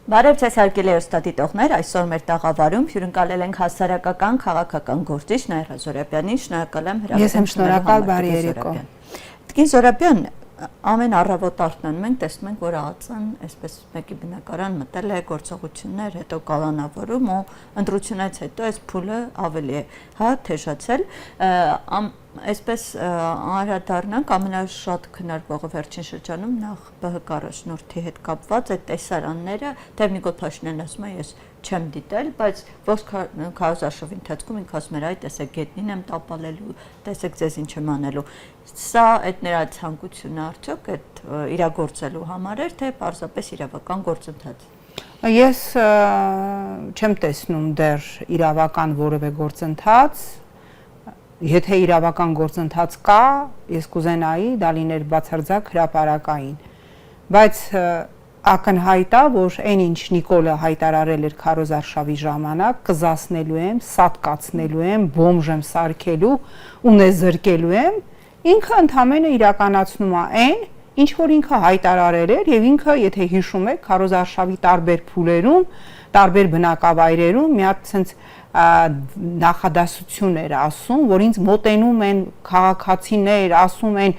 Բարև ձեզ հարգելի հեռուստադիտողներ, այսօր մեր տաղավարում հյուրընկալել ենք հասարակական քաղաքական գործիչ Նաիրա Զորաբյանին, շնորհակալ եմ հրավերին։ Ես եմ շնորհակալ, բարի երեկո։ Տիկին Զորաբյան, ամեն առավոտ արթնանում ենք, տեսնում ենք, որ ԱԱԾ-ն այսպես մեկի բնակարան մտել է, գործողություններ, հետո կալանավորում ու ընտրությունից հետո այս փուլը ավելի է թեժացել, այսպես անդրադառնանք ամենաշատ քննարկվողը վերջին շրջանում նախ ԲՀԿ առաջնորդի հետ կապված այդ տեսարանները, թեև Նիկոլ Փաշինյանն ասում է ես չեմ դիտել, բայց ողջ քարոզարշավի ընթացքում ինքը ասում էր այ տեսեք գետնին եմ տապալելու, տեսեք ձեզ ինչ եմ անելու։ Սա այդ նրա ցանկությունը արդյոք այդ իրագործելու համար էր, թե պարզապես իրավական գործընթաց։ Ես չեմ տեսնում դեռ իրավական որևէ գործընթաց։ Եթե իրավական գործընթաց կա, ես կուզենայի դա լիներ բացարձակ հրապարակային, բայց ակնհայտ է, որ այն ինչ Նիկոլը հայտարարել էր քարոզարշավի ժամանակ, կզասնելու եմ, սատկացնելու եմ, բոմժ եմ սարքելու ու նեզրկելու եմ, ինքը ընդհանրապես իրականացնում է այն, ինչ որ ինքը հայտարարել էր եւ ինքը, եթե հիշում եք, քարոզարշավի տարբեր փուլերում, տարբեր բնակավայրերում մի հատ sense նախադասություն էր ասում, որ ինձ մոտենում են քաղաքացիներ, ասում են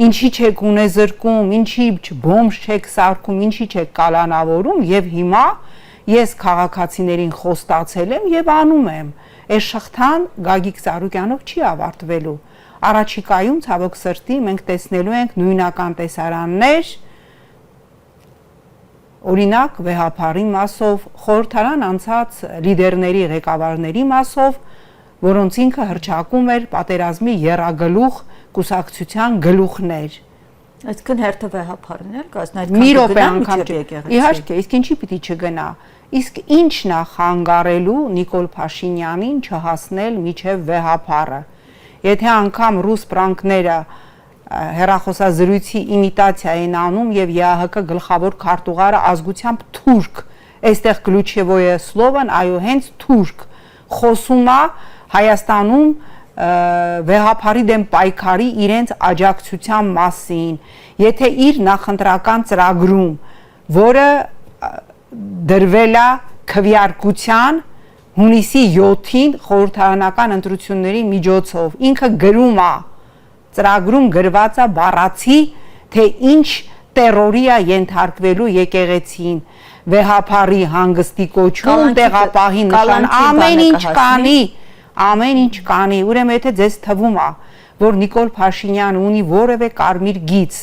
ինչի չեք ունեզրկում, ինչի բոմժ չեք սարքում, ինչի չեք կալանավորում եւ հիմա ես քաղաքացիներին խոստացել եմ եւ անում եմ։ Այս շղթան Գագիկ Ծառուկյանով չի ավարտվելու։ Առաջիկայում ցավոք սրտի մենք տեսնելու ենք նույնական տեսարաններ, օրինակ վեհապարի մասով, խորհրդարան անցած լիդերների, ղեկավարների մասով, որոնց ինքը հռչակում էր պատերազմի եռագլուխ կուսակցության գլուխներ։ Այսինքն հերթը վեհապարն էր, կազմած մի րոպե անգամ իհարկե, իսկ ինչի պիտի չգնա։ Իսկ ինչն է խանգարելու Նիկոլ Փաշինյանին չհասնել միջև վեհապարը։ Եթե անգամ ռուս պրանկները հերախոսազրույցի իմիտացիա են անում եւ ԵԱՀԿ գլխավոր քարտուղարը ազգությամբ թուրք, այստեղ ключевое слово-ն այո հենց թուրք խոսում է Հայաստանում վեհապարի դեմ պայքարի իրենց աջակցության մասին, եթե իր նախընտրական ծրագրում, որը դրվել է քվեարկության հունիսի 7-ին խորհրդարանական ընտրությունների միջոցով, ինքը գրում է ծրագրում գրված է բառացի, թե ինչ տերորի է ենթարկվելու եկեղեցին, վեհապարի հանգստի կոչում, տեղապահի նշան, ամեն ինչ կանի, ուրեմն եթե ձեզ թվում է, որ Նիկոլ Փաշինյանը ունի որևէ կարմիր գիծ,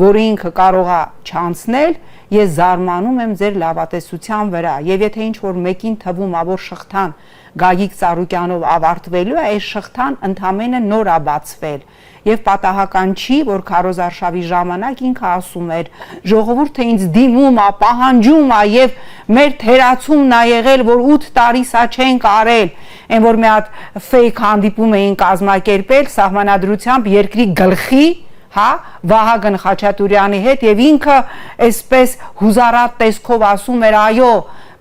որը ինքը կարող է չանցնել, ես զարմանում եմ ձեր լավատեսության վրա, եւ եթե ինչ որ մեկին թվում է, որ շղթան Գագիկ Ծառուկյանով ավարտվելու է, այս շղթան ընդամենը նոր է բացվել, եւ պատահական չի, որ քարոզարշավի ժամանակ ինքը ասում էր, ժողովուրդը ինձ դիմում է, պահանջում է եւ մեր թերացումն է եղել, որ 8 տարի սա չենք արել, այն որ մի հատ ֆեյք հանդիպում էին կազմակերպել սահմանադրությամբ երկրի գլխի, Վահագն Խաչատուրյանի հետ եւ ինքը այսպես հուզարատ տեսքով ասում էր, այո,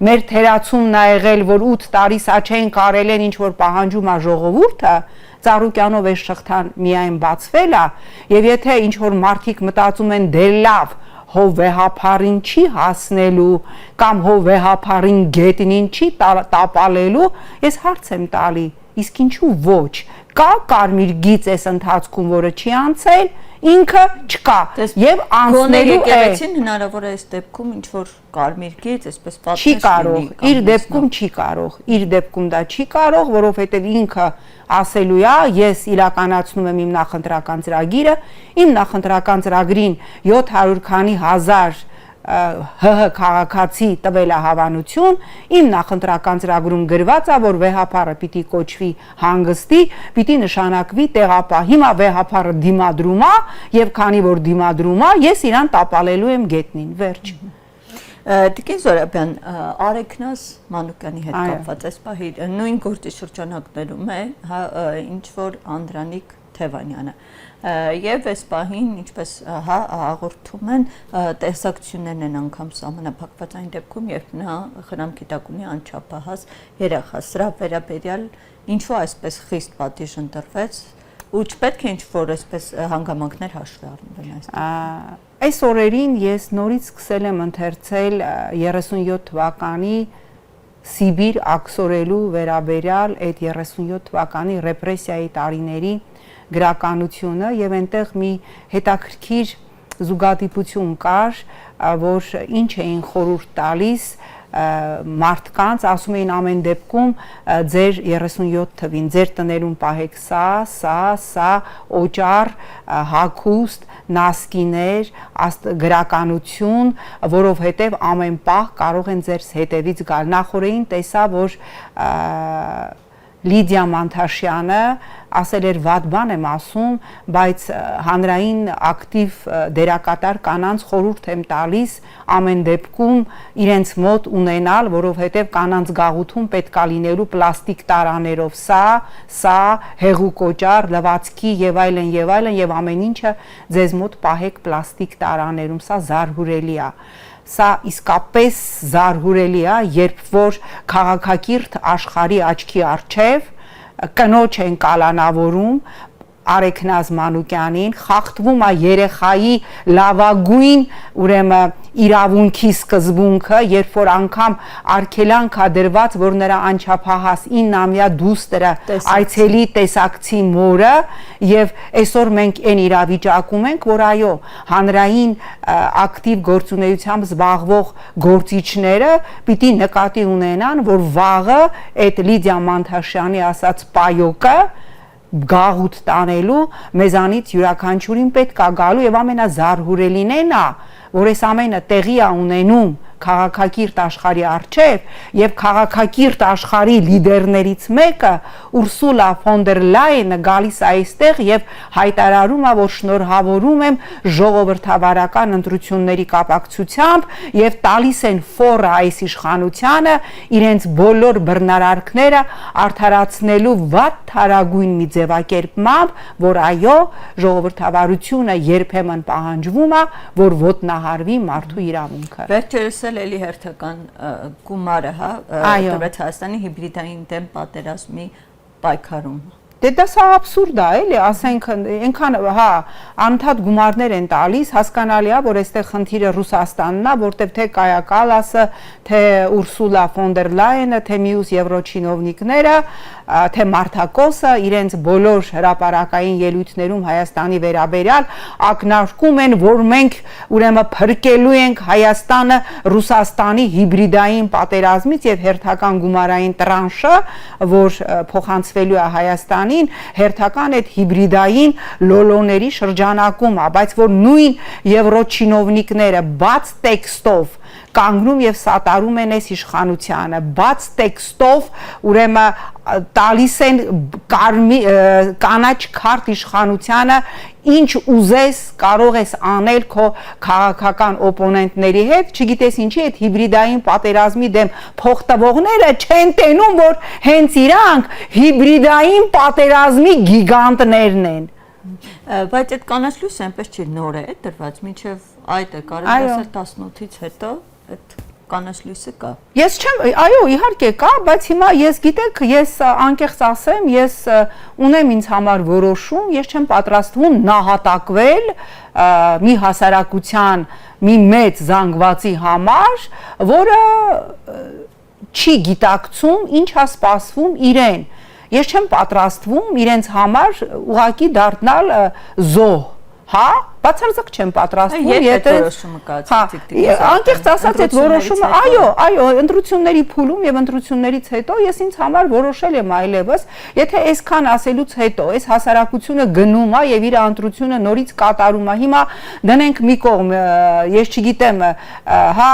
մեր թերացումն է եղել, որ 8 տարի սա չենք արել են ինչ որ պահանջում է ժողովուրդը, Ծառուկյանով այս շղթան միայն բացվել է, եւ եթե ինչ որ մարդիկ մտածում են դե լավ, հո վեհապարին չի հասնելու կամ հո վեհապարին գետնին չի տապալելու, ես հարց եմ տալի, իսկ ինչու ոչ, կա կարմիր գիծ այս ընթացքում, որը չի անցել, ինքը չկա եւ անցնելու է եկեղեցին հնարավոր է այս դեպքում ինչ որ կարմիր գիծ, այսպես պատմել չի կարող, իր դեպքում չի կարող, իր դեպքում դա չի կարող, որովհետեւ ինքը ասելու է, ես իրականացնում եմ իմ նախընտրական ծրագիրը, իմ նախընտրական ծրագրին 700 քանի հազար ՀՀ քաղաքացի տվել է հավանություն, իմ նախընտրական ծրագրում գրված է, որ վեհապարը պիտի կոչվի հանգստի, պիտի նշանակվի տեղապահ։ Հիմա վեհապարը դիմադրում է, եւ քանի որ դիմադրում է, ես իրան տապալելու եմ գետնին, վերջ։ Տիկին Զորաբյան, Արեգնաս Մանուկյանի հետ կապված այս պահի նույն գործի շրջանակներում է, ինչ որ Անդրանիկ Թևանյանը եւ այս պահին ինչպես հաղորդում են տեսակցություններն են անգամ սահմանափակված այն դեպքում երբ նա խնամքի տակ ունի անչափահաս երեխա սրա վերաբերյալ ինչու այսպես խիստ պատիժ ընտրվեց ու չպետք է ինչ-որ այսպես հանգամանքներ հաշվի առնվեն այստեղ։ Այս օրերին ես նորից սկսել եմ ընթերցել 37 թվականի Սիբիր աքսորելու վերաբերյալ այդ 37 թվականի ռեպրեսիայի տարիների գրականությունը եւ այնտեղ մի հետաքրքիր զուգադիպություն կար, որ ինչ էին խորհուրդ տալիս մարդկանց, ասում էին ամեն դեպքում ձեր 37 թվին, ձեր տներում պահեք սա, օճառ, հագուստ, նասկիներ, գրականություն, որովհետև ամեն պահ կարող են ձեր հետևից գալ։ Նախորդին տեսա, որ Լիդիա Մանթաշյանը ասել էր վատ բան եմ ասում, բայց հանրային ակտիվ դերակատար կանանց խորհուրդ եմ տալիս ամեն դեպքում իրենց մոտ ունենալ, որովհետև կանանց գաղութում պետքա լինելու պլաստիկ տարաներով սա, հեղուկ օճառ, լվացքի եւ այլն եւ ամեն ինչը ձեզ մոտ պահեք պլաստիկ տարաներում, սա զարհուրելի է։ Սա իսկապես զարհուրելի է, երբ որ քաղաքակիրթ աշխարհի աչքի առջև կնոջ են կալանավորում Արեքնազ Մանուկյանին, խախտվում է երեխայի լավագույն ուրեմն իրավունքի սկզբունքը, երբ որ անգամ արգելանք է դրված, որ նրա անչափահաս 9-ամյա դուստրը այցելի տեսակցի մորը, եւ այսօր մենք այն իրավիճակում ենք, որ այո, հանրային ակտիվ գործունեությամբ զբաղվող գործիչները պիտի նկատի ունենան, որ վաղը այդ Լիդիա Մանթաշյանի ասած պայոկը գաղութ տանելու մեզանից յուրաքանչյուրին պետք է գալու եւ ամենազարհուրելին է նա, որ այս ամենը տեղի է ունենում քաղաքակիրթ աշխարհի առջև եւ քաղաքակիրթ աշխարհի լիդերներից մեկը Ուրսուլա ֆոն դեր Լայենը գալիս է այստեղ եւ հայտարարում է, որ շնորհավորում եմ ժողովրդավարական ընտրությունների կապակցությամբ եւ տալիս են ֆորը այս իշխանությանը իրենց բոլոր բռնարարքները արդարացնելու վատ թարագույն մի ձևակերպմամբ, որ այո, ժողովրդավարությունը երբեմն պահանջվում է, որ ոտնահարվի մարդու իրավունքը։ Վերջերս էլի հերթական գումարը, հա, դրեց Հայաստանի հիբրիդային դեմ պատերազմի պայքարում։ Դե դա սա աբսուրդ է, էլի, ասենք, այնքան, հա, անընդհատ գումարներ են տալիս, հասկանալի է, որ այստեղ խնդիրը Ռուսաստանն է, որտեղ թե Կայա Կալասը, թե Ուրսուլա ֆոն դեր Լայենը, թե մյուս եվրոչինովնիկները, թե Մարտակոսը իրենց բոլոր հրապարակային ելույթներում Հայաստանի վերաբերյալ ակնարկում են, որ մենք ուրեմն փրկելու ենք Հայաստանը Ռուսաստանի հիբրիդային պատերազմից եւ հերթական գումարային տրանշը, որ փոխանցվելու է Հայաստանին, հերթական այդ հիբրիդային լոլոների շրջանակում է, բայց որ նույն եվրոչինովնիկները բաց տեքստով կանգնում եւ սատարում են այս իշխանությանը, բաց տեքստով ուրեմն տալիս են կանաչ քարտ իշխանությանը, ինչ ուզես կարող ես անել քո քաղաքական օպոնենտների հետ, չգիտես ինչի այդ հիբրիդային պատերազմի դեմ փոխտվողները չեն տենում, որ հենց իրանք հիբրիդային պատերազմի գիգանտներն են։ Բայց այդ կանաչ լույսը այնպես չի նոր է դրված, մինչև այդ է կարելի ասել 18-ից հետո այդ կանաչ լույսը կա։ Ես չեմ, այո, իհարկե կա, բայց հիմա ես գիտեք, ես անկեղծ ասեմ, ես ունեմ ինձ համար որոշում, ես չեմ պատրաստվում նահատակվել մի հասարակության մի մեծ զանգվածի համար, որը չի գիտակցում ինչ է սպասվում իրեն։ Ես չեմ պատրաստվում իրենց համար ուղակի դառնալ զոհ, հա, բացարձակ չեմ պատրաստվում, եթե որոշումը կայացվի, անկեղծ ասած այդ որոշումը, այո, ընտրությունների փուլում եւ ընտրություններից հետո ես ինձ համար որոշել եմ այլևս, եթե այսքան ասելուց հետո այս հասարակությունը գնում է եւ իր ընտրությունը նորից կատարում է, հիմա դնենք մի կողմ, ես չգիտեմ, հա,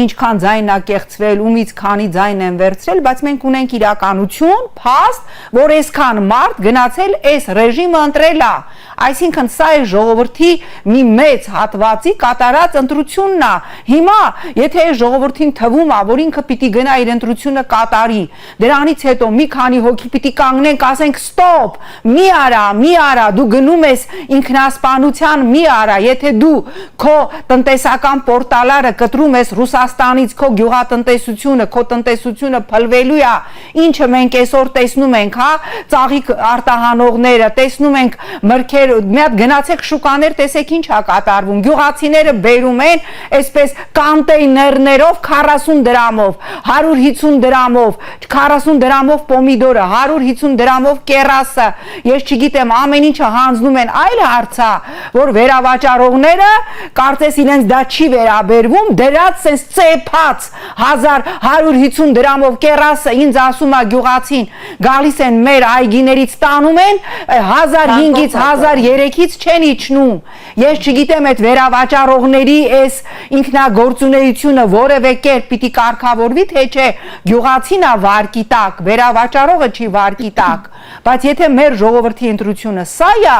ինչքան ձայն է կեղծվել, ումից քանի ձայն են վերցրել, բայց մենք ունենք իրականություն, փաստ, որ այսքան մարդ գնացել այս ռեժիմը ընտրել է, այսինքն սա է ժողովրդի մի մեծ հատվածի կատարած ընտրությունն է։ Հիմա եթե ժողովրդին թվում է, որ ինքը պիտի գնա իր ընտրությունը կատարի, դրանից հետո մի քանի հոգի պիտի կանգնենք, ասենք ստոպ, մի արա, դու գնում ես ինքնասպանության, մի արա, եթե դու քո տնտեսական պորտալարը կտրում ես Ռուսաստանից, քո գյուղատնտեսությունը, քո տնտեսությունը փլվելու է, ինչը մենք այսօր տեսնում ենք, հա, ծաղիկ արտահանողները, տեսնում ենք մրգեր, մի հատ գնացեք շուկաներ, տեսեք ինչ է կատարվում, գյուղացիները բերում են այսպես կոնտեյներներով 40 դրամով, 150 դրամով, 40 դրամով պոմիդորը, 150 դրամով կերասը, ես չգիտեմ, ամեն ինչը հանձնում են, այլ հարց է, որ վերավաճառողները կարծես իրենց դա չի վերաբերվում, դրած sense ծեփած 1150 դրամով կերասը ինձ ասում է գյուղացին, գալիս են մեր այգիներից տանում են 1500-ից 1003-ից չեն իջնում։ Ես չգիտեմ այդ վերավաճառողների այս ինքնագործունեությունը որևէ կերպ պիտի կարգավորվի, թե չէ, գյուղացին է վարկի տակ, վերավաճառողը չի վարկի տակ, բայց եթե մեր ժողովրդի ընտրությունը սա է,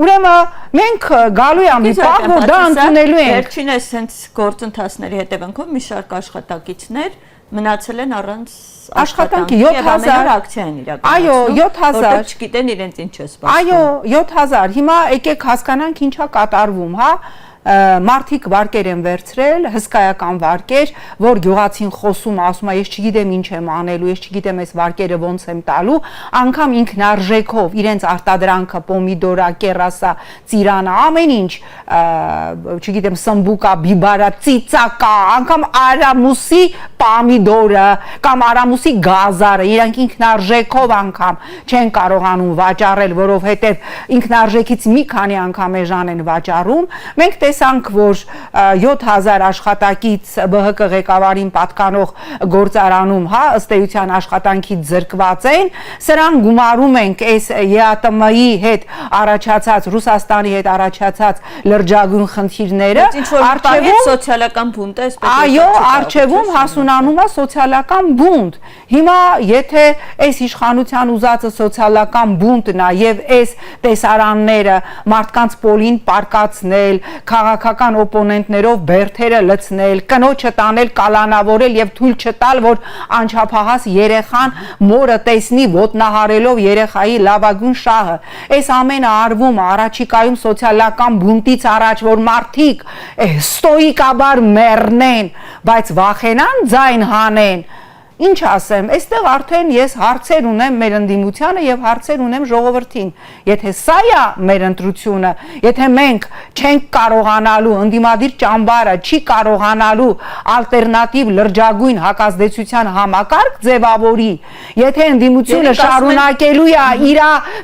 ուրեմն մենք գալու ենք մի պահ, որ դա ընդունելու ենք։ Վերջինս հենց գործընթացների հետևանքով մի շարք աշխատակիցներ մնացել են առանց աշխատանքի 7000 ակցիա են իրականացնում։ Այո, 7000։ Որտեղ չգիտեն իրենց ինչ է սպասվում։ Այո, 7000։ Հիմա եկեք հասկանանք ինչա կատարվում, հա։ Մարդիկ վարկեր են վերցրել, հսկայական վարկեր, որ գյուղացին խոսում, ասում է, ես չգիտեմ ինչ եմ անելու, ես չգիտեմ այս վարկերը ոնց եմ տալու, անգամ ինքնարժեքով իրենց արտադրանքը, պոմիդորա, կերասա, ծիրանը, ամեն ինչ, չգիտեմ, սմբուկա, բիբարա, ծիծակա, անգամ արամուսի պոմիդորը կամ արամուսի գազարը, իրանք ինքնարժեքով անգամ չեն կարողանում վաճառել, որովհետև ինքնարժեքից մի քանի անգամ էժան են վաճառում։ Մենք տեսանք, որ 7000 աշխատակից ԲՀԿ ղեկավարին պատկանող գործարանում, հա, ըստ էության աշխատանքից զրկված են, սրան գումարում ենք այս ԵԱՏՄ-ի հետ առաջացած, Ռուսաստանի հետ առաջացած լրջագույն խնդիրները, առջևում սոցիալական բունտ է, այսպես այո, առջևում հասունանում է սոցիալական բունտ։ Հիմա եթե այս իշխանության ուզածը սոցիալական բունտն է եւ այս տեսարանները մարդկանց պոլին պարկացնել, քաղաքական օպոնենտներով բերթերը լցնել, կնոջը տանել, կալանավորել եւ թույլ չտալ, որ անչափահաս երեխան մորը տեսնի ոտնահարելով երեխայի լավագույն շահը։ Այս ամենը արվում է առաջիկայում սոցիալական բունտից առաջ, որ մարդիկ ստոիկաբար մեռնեն, բայց վախենան ձայն հանեն։ Ինչ ասեմ, այստեղ արդեն ես հարցեր ունեմ մեր ընդդիմությանը եւ հարցեր ունեմ ժողովրդին։ Եթե սա է մեր ընտրությունը, եթե մենք չենք կարողանալու ընդդիմադիր ճամբարը չի կարողանալու ալտերնատիվ լրջագույն հակազդեցության համակարգ ձևավորի, եթե ընդդիմությունը շարունակելու է իր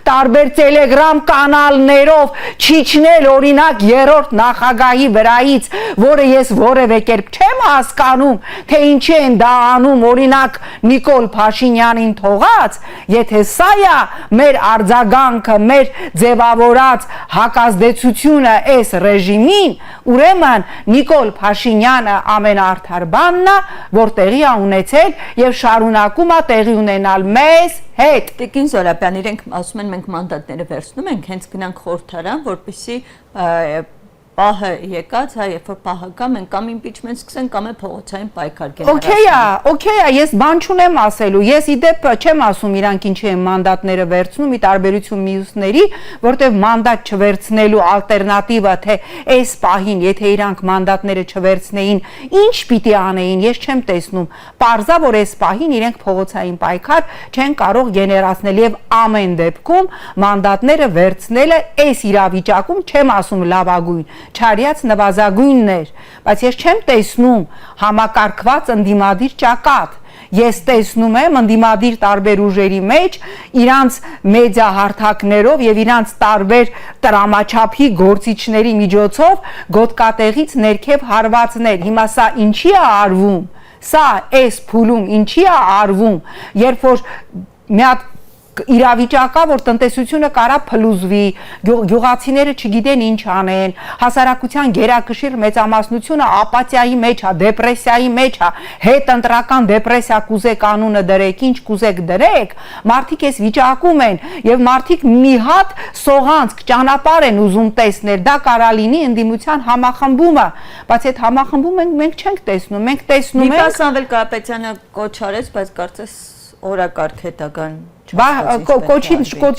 տարբեր տելեգրամ կանալներով չիջնել օրինակ երրորդ նախագահի վրայից, որը ես որևէ կերպ չեմ հասկանում, թե ինչի են դա անում, օրինակ Նիկոլ Փաշինյանին թողած, եթե սա է մեր արձագանքը, մեր ձևավորած հակազդեցությունը այս ռեժիմին, ուրեմն Նիկոլ Փաշինյանը ամենաարդար բանն է, որ տեղի է ունեցել եւ շարունակում է տեղի ունենալ մեզ հետ։ Տիկին Զորաբյան, իրենք ասում են մենք մանդատները վերցնում ենք, հենց գնանք խորհրդարան, որպեսզի պահը եկած, հա, երբ որ պահը կա, մենք կամ իմպիչմենտ սկսենք, կամ փողոցային պայքար գնահատենք։ Okay, ես բան չունեմ ասելու։ Ես իդեպ չեմ ասում իրանք ինչի են մանդատները վերցնում, ի տարբերություն մյուսների, որտեղ մանդատ չվերցնելու ալտերնատիվը, թե այս պահին, եթե իրանք մանդատները չվերցնեին, ինչ պիտի անեին, ես չեմ տեսնում։ Պարզա, որ այս պահին իրենք փողոցային պայքար չեն կարող գեներացնել եւ ամեն դեպքում մանդատները վերցնելը այս իրավիճակում չեմ ասում լավագույն, չարյաց նվազագույններ, բայց ես չեմ տեսնում համակարգված ընդդիմադիր ճակատ։ Ես տեսնում եմ ընդդիմադիր տարբեր ուժերի մեջ իրանց մեդիա հարթակներով եւ իրանց տարբեր տրամաչափի գործիչների միջոցով գոտկատեղից ներքև հարվածներ։ Հիմա սա ինչի է արվում։ Սա այս փուլում ինչի է արվում, երբ որ մի հատ իրավիճակա, որ տնտեսությունը կարա փլուզվի, գյուղացիները չգիտեն ինչ անեն, հասարակության գերակշիռ մեծամասնությունը ապաթիայի մեջ է, դեպրեսիայի մեջ է, հետ ընտրական դեպրեսիա կուզեք անունը դրեք, ինչ կուզեք դրեք, մարդիկ էս վիճակում են եւ մարդիկ մի հատ սողանցք ճանապարհ են ուզում տեսնել, դա կարա լինի ընդդիմության համախմբումը, բայց այդ համախմբումը մենք չենք տեսնում, մենք տեսնում ենք Նիկոլ Կարապետյանը կոչ արեց, բայց կարծես օրակարգ հետագան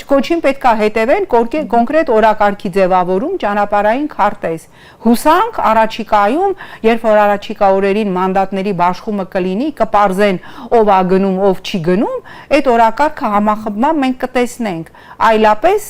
Կոչին պետք է հետևեն կոնկրետ օրակարգի ձևավորում ճանապարհային քարտեզ։ Հուսանք առաջիկայում, երբ որ առաջիկա օրերին մանդատների բաշխումը կլինի, կպարզեն ով է գնում, ով չի գնում, այդ օրակարգը համախմբման մենք կտեսնենք։ Այլապես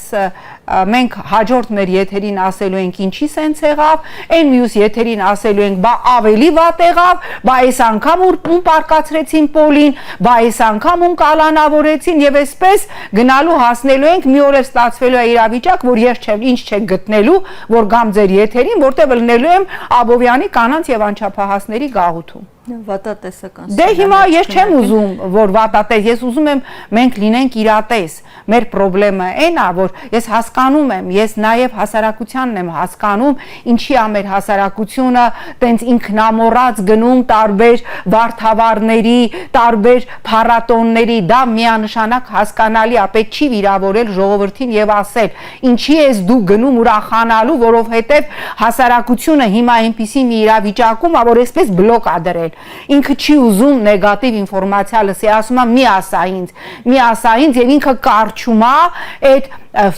մենք հաջորդ մեր եթերին ասելու ենք ինչի սենց եղավ, այն մյուս եթերին ասելու ենք բա ավելի վատ եղավ, բա այս անգամ ում պարկացրեցին պոլին, բա այս անգամ ում կալանավորեցին եւ այսպես գնալու հասնելու ենք մի օր ստացվելու է իրավիճակ, որ ես չեմ ինչ չեք գտնելու, որ գամ ձեր եթերին, որտեղ լնելու եմ Աբովյանի կանանց եւ անչափահասների գաղութում։ Վատատեսական։ Դե հիմա ես չեմ ուզում, որ վատատես, ես ուզում եմ մենք լինենք իրատես։ Մեր խնդրեմը այն է, որ ես հասկանում եմ, ես նաև հասարակությանն եմ հասկանում, ինչի է մեր հասարակությունը տենց ինքնամոռաց գնում տարբեր վարդավառների, տարբեր փառատոնների, դա միանշանակ հասկանալի է, պետք չի վիրավորել ժողովրդին եւ ասել, ինչի ես դու գնում ուրախանալու, որովհետեւ հասարակությունը հիմա այնպիսի մի իրավիճակում է, որ այսպես բլոկ է դրել։ Ինքը չի ուզում նեգատիվ ինֆորմացիա լսի, ասում է մի ասա ինձ եւ ինքը կարճում է այդ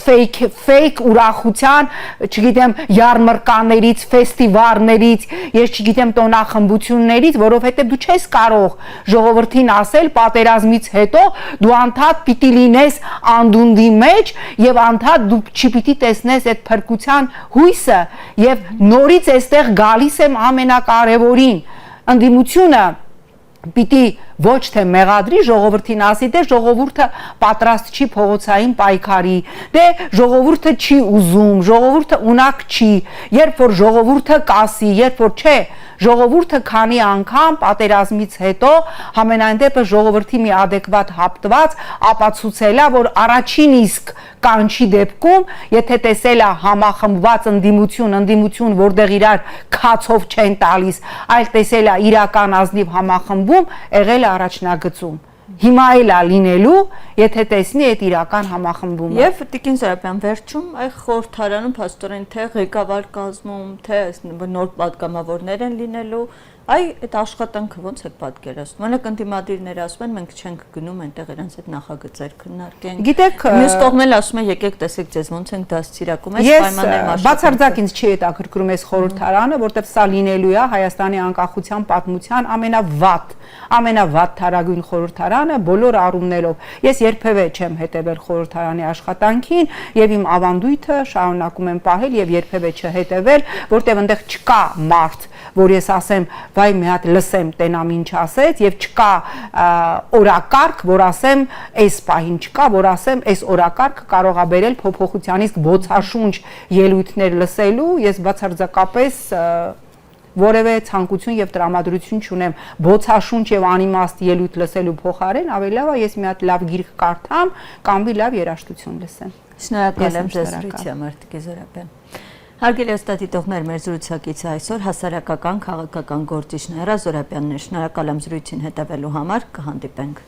fake ուրախության, չգիտեմ, յարմարկաներից, ֆեստիվալներից, ես չգիտեմ տոնախմբություններից, որովհետեւ դու չես կարող ժողովրդին ասել պատերազմից հետո դու անդադ պիտի լինես անդունդի մեջ եւ անդադ դու չպիտի տեսնես այդ փրկության հույսը եւ նորից այստեղ գալիս եմ ամենակարևորին ընդդիմությունը պիտի ոչ թե մեղադրի ժողովրդին ասի, դե ժողովուրդը պատրաստ չի փողոցային պայքարի, դե ժողովուրդը չի ուզում, ժողովուրդը ունակ չի, երբ որ ժողովուրդը կասի, երբ որ չէ, ժողովուրդը քանի անգամ պատերազմից հետո համենայն դեպս ժողովրդի մի adekvat հապտված ապացուցել է, որ առաջին իսկ կանչի դեպքում, եթե տեսել է համախմբված ընդդիմություն, որտեղ իրար քացով չեն տալիս, այլ տեսել է իրական ազնիվ համախմբում, եղել է առաջնագծում։ Հիմա էլ է լինելու, եթե տեսնի այդ իրական համախմբումը։ Եվ Տիկին Զարաբյան վերջում այդ խորհրդարանում փաստորեն թե ղեկավար կազմում, թե նոր պատգամավորներ են լինելու, այդ աշխատանքը ոնց է պատկերացնում։ Մենակ ընդդիմադիրները ասում են մենք չենք գնում այնտեղ իրենց այդ նախագծեր քննարկենք։ Գիտեք, մյուս կողմն էլ ասում է եկեք տեսեք ձեզ ոնց ենք դաստիարակում, այս պայմաններում աշխատում։ Բացարձակ ինձ չի հետաքրքրում այս խորհրդարանը, որտեղ սա լինելու է Հայաստանի անկախության պատմության ամենավատ թարագույն խորհրդարանը բոլոր առումներով։ Ես երբևէ չեմ հետևել խորհրդարանի աշխատանքին եւ իմ ավանդույթը շարունակում եմ պահել եւ երբևէ չհետևել, որտեղ այնտեղ չկա մարդ, որ ես ասեմ, վայ մի հատ լսեմ տենամ ինչ ասեց եւ չկա օրակարգ, որ ասեմ, այս պահին չկա, որ ասեմ, այս օրակարգը կարող է բերել փոփոխության, իսկ բոցաշունչ ելույթներ լսելու ես բացարձակապես որևէ ցանկություն եւ տրամադրություն չունեմ բոցաշունչ եւ անիմաստ ելույթ լսելու փոխարեն, ավելի լավ է ես մի հատ լավ գիրք կարդամ կամ մի լավ երաժշտություն լսեմ։ Շնորհակալ եմ ձեզ զրույցի համար, Տիկին Զարաբյան։ Հարգելի ստատիտողներ, մեր զրուցակիցը այսօր հասարակական քաղաքական գործիչն Արա Զորաբյանն է։ Շնորհակալ եմ զրույցին հետևելու համար, կհանդիպենք։